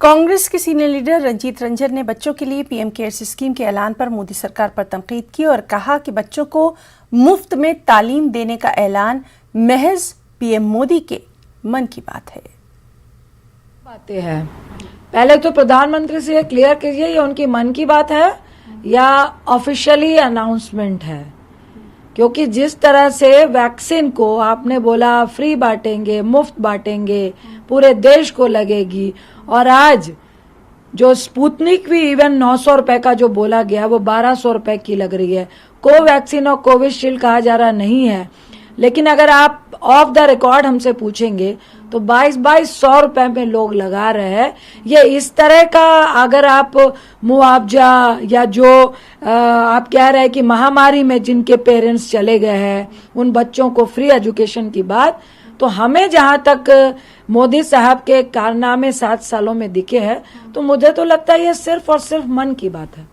कांग्रेस के senior leader Ranjit Ranjan ने बच्चों के लिए पीएम केयर्स स्कीम के ऐलान पर मोदी सरकार पर तनकीद की और कहा कि बच्चों को मुफ्त में तालीम देने का ऐलान महज पीएम मोदी के मन की बात है। बातें हैं, पहले तो प्रधानमंत्री से क्लियर कीजिए ये उनकी मन की बात है या ऑफिशियली अनाउंसमेंट है, क्योंकि जिस तरह से वैक्सीन को आपने बोला फ्री बांटेंगे, मुफ्त बांटेंगे, पूरे देश को लगेगी, और आज जो स्पुतनिक भी इवन 900 रुपए का जो बोला गया वो 1200 रुपए की लग रही है। कोवैक्सीन और कोविशील्ड कहा जा रहा नहीं है, लेकिन अगर आप ऑफ द रिकॉर्ड हमसे पूछेंगे तो 2200 रुपए में लोग लगा रहे हैं। ये इस तरह का अगर आप मुआवजा या जो आप कह रहे हैं कि महामारी में जिनके पेरेंट्स चले गए हैं उन बच्चों को फ्री एजुकेशन की बात, तो हमें जहां तक मोदी साहब के कारनामे 7 सालों में दिखे हैं तो मुझे तो लगता है ये सिर्फ और सिर्फ मन की बात है।